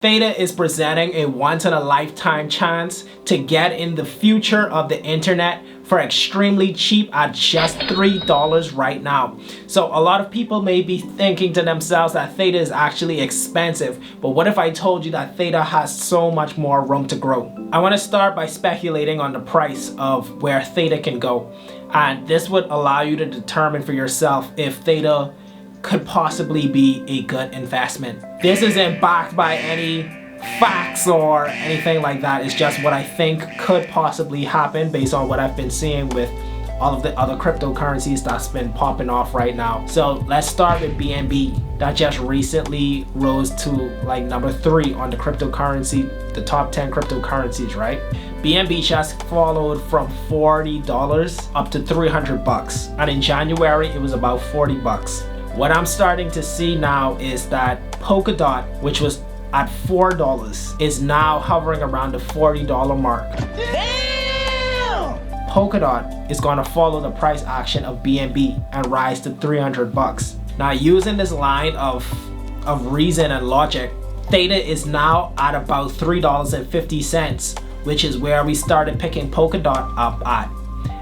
Theta is presenting a once-in-a-lifetime chance to get in the future of the internet for extremely cheap at just $3 right now. So a lot of people may be thinking to themselves that Theta is actually expensive, but what if I told you that Theta has so much more room to grow? I want to start by speculating on the price of where Theta can go, and this would allow you to determine for yourself if Theta could possibly be a good investment. This isn't backed by any facts or anything like that. It's just what I think could possibly happen based on what I've been seeing with all of the other cryptocurrencies that's been popping off right now. So let's start with BNB. That just recently rose to like number 3 on the cryptocurrency, the top 10 cryptocurrencies, right? BNB just followed from $40 up to $300, and in January it was about $40. What I'm starting to see now is that Polkadot, which was at $4, is now hovering around the $40 mark. Damn! Polkadot is going to follow the price action of BNB and rise to $300. Now, using this line of reason and logic, Theta is now at about $3.50, which is where we started picking Polkadot up at.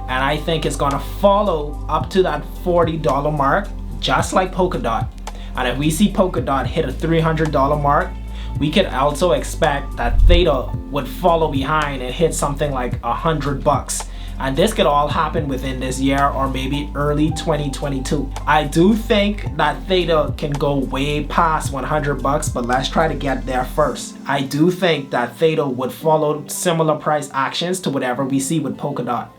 And I think it's going to follow up to that $40 mark, just like Polkadot. And if we see Polkadot hit a $300 mark, we could also expect that Theta would follow behind and hit something like $100. And this could all happen within this year or maybe early 2022. I do think that Theta can go way past $100, but let's try to get there first. I do think that Theta would follow similar price actions to whatever we see with Polkadot.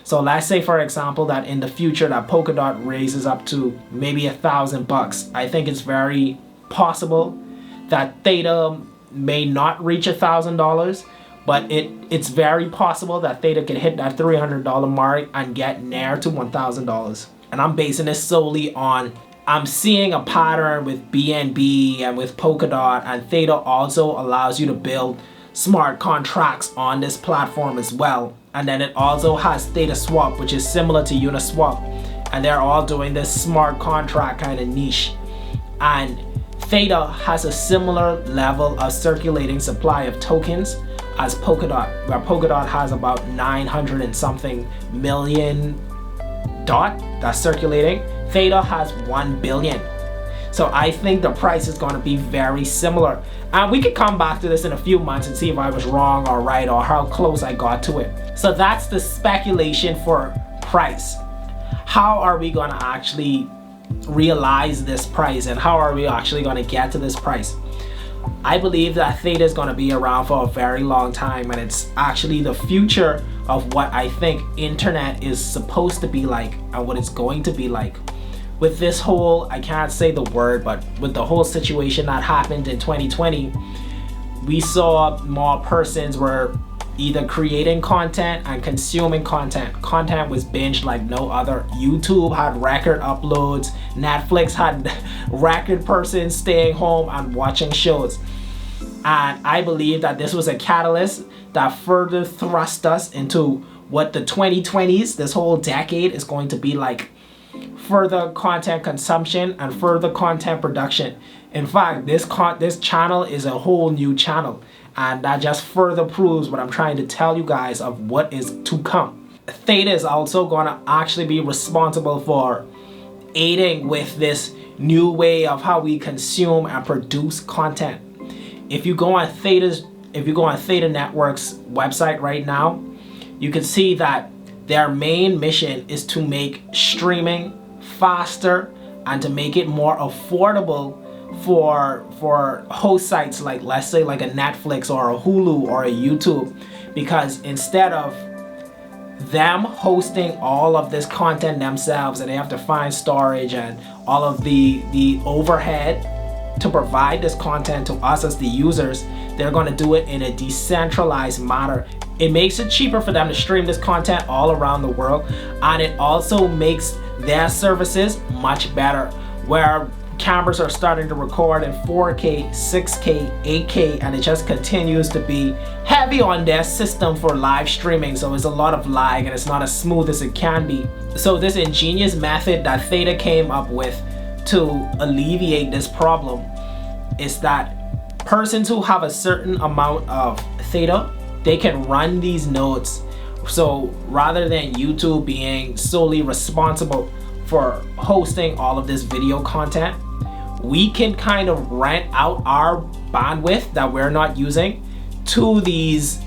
So let's say, for example, that in the future that Polkadot raises up to maybe $1,000. I think it's very possible that Theta may not reach $1,000, but it's very possible that Theta could hit that $300 mark and get near to $1,000. And I'm basing this solely on, I'm seeing a pattern with BNB and with Polkadot, and Theta also allows you to build smart contracts on this platform as well. And then it also has Theta Swap, which is similar to Uniswap, and they're all doing this smart contract kind of niche. And Theta has a similar level of circulating supply of tokens as Polkadot, where Polkadot has about 900 and something million DOT that's circulating. Theta has 1 billion. So I think the price is going to be very similar. And we could come back to this in a few months and see if I was wrong or right or how close I got to it. So that's the speculation for price. How are we going to actually realize this price, and how are we actually going to get to this price? I believe that Theta is going to be around for a very long time, and it's actually the future of what I think internet is supposed to be like and what it's going to be like. With this whole, I can't say the word, but with the whole situation that happened in 2020, we saw more persons were either creating content and consuming content. Content was binged like no other. YouTube had record uploads. Netflix had record persons staying home and watching shows. And I believe that this was a catalyst that further thrust us into what the 2020s, this whole decade, is going to be like. Further content consumption and further content production. In fact, this channel is a whole new channel, and that just further proves what I'm trying to tell you guys of what is to come. Theta is also going to actually be responsible for aiding with this new way of how we consume and produce content. If you go on Theta Network's website right now, you can see that their main mission is to make streaming faster and to make it more affordable for host sites like, let's say, like a Netflix or a Hulu or a YouTube, because instead of them hosting all of this content themselves and they have to find storage and all of the overhead to provide this content to us as the users, they're going to do it in a decentralized manner. It makes it cheaper for them to stream this content all around the world, and it also makes their services much better, where cameras are starting to record in 4K, 6K, 8K, and it just continues to be heavy on their system for live streaming. So it's a lot of lag and it's not as smooth as it can be. So this ingenious method that Theta came up with to alleviate this problem is that Persons who have a certain amount of Theta, they can run these nodes. So rather than YouTube being solely responsible for hosting all of this video content, we can kind of rent out our bandwidth that we're not using to these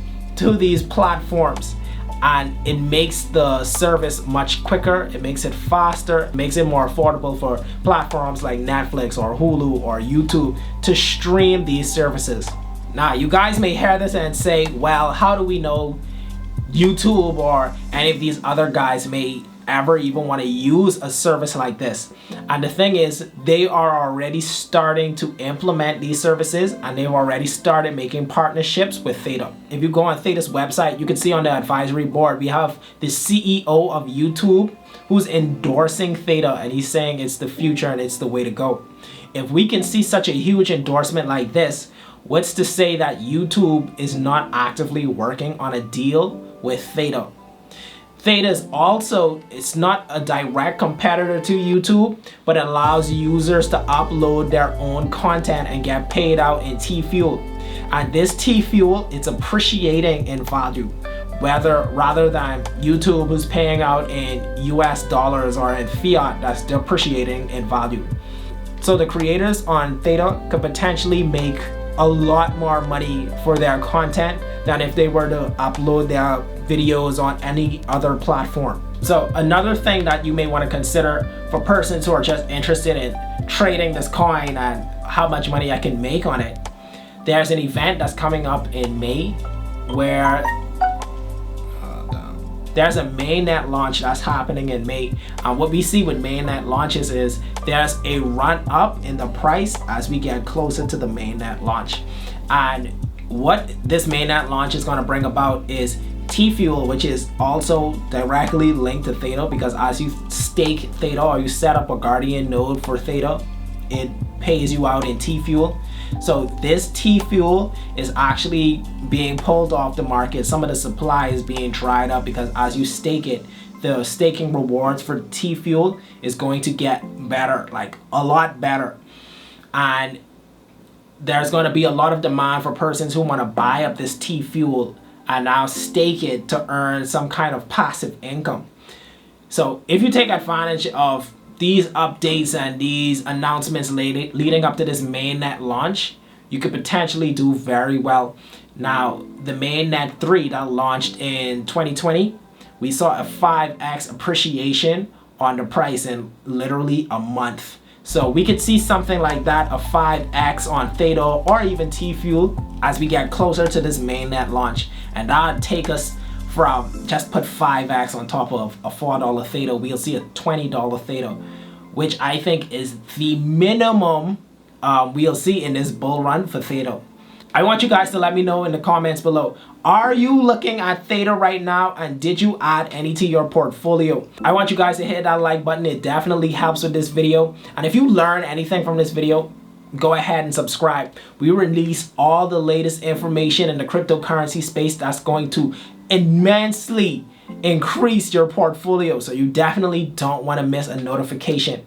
platforms, and it makes the service much quicker, it makes it faster, it makes it more affordable for platforms like Netflix or Hulu or YouTube to stream these services. Now you guys may hear this and say, well, how do we know YouTube or any of these other guys may ever even want to use a service like this? And the thing is, they are already starting to implement these services, and they've already started making partnerships with Theta. If you go on Theta's website, you can see on the advisory board we have the CEO of YouTube who's endorsing Theta, and he's saying it's the future and it's the way to go. If we can see such a huge endorsement like this, what's to say that YouTube is not actively working on a deal with Theta? Theta is also, it's not a direct competitor to YouTube, but it allows users to upload their own content and get paid out in T-Fuel. And this T-Fuel, it's appreciating in value, rather than YouTube who's paying out in US dollars or in fiat that's depreciating in value. So the creators on Theta could potentially make a lot more money for their content than if they were to upload their videos on any other platform. So another thing that you may want to consider for persons who are just interested in trading this coin and how much money I can make on it, there's an event that's coming up in May where there's a mainnet launch that's happening in May. And what we see with mainnet launches is there's a run up in the price as we get closer to the mainnet launch. And what this mainnet launch is going to bring about is T-Fuel, which is also directly linked to Theta, because as you stake Theta or you set up a Guardian node for Theta, it pays you out in T-Fuel. So this T-Fuel is actually being pulled off the market. Some of the supply is being dried up because as you stake it, the staking rewards for T-Fuel is going to get better, like a lot better. And there's going to be a lot of demand for persons who want to buy up this T-Fuel and now stake it to earn some kind of passive income. So if you take advantage of these updates and these announcements leading up to this mainnet launch, you could potentially do very well. Now, the mainnet 3 that launched in 2020, we saw a 5x appreciation on the price in literally a month. So we could see something like that, a 5x on Theta or even T-Fuel as we get closer to this mainnet launch. And that'll take us from, just put 5x on top of a $4 Theta, we'll see a $20 Theta, which I think is the minimum we'll see in this bull run for Theta. I want you guys to let me know in the comments below. Are you looking at Theta right now, and did you add any to your portfolio? I want you guys to hit that like button. It definitely helps with this video. And if you learn anything from this video, go ahead and subscribe. We release all the latest information in the cryptocurrency space that's going to immensely increase your portfolio. So you definitely don't want to miss a notification.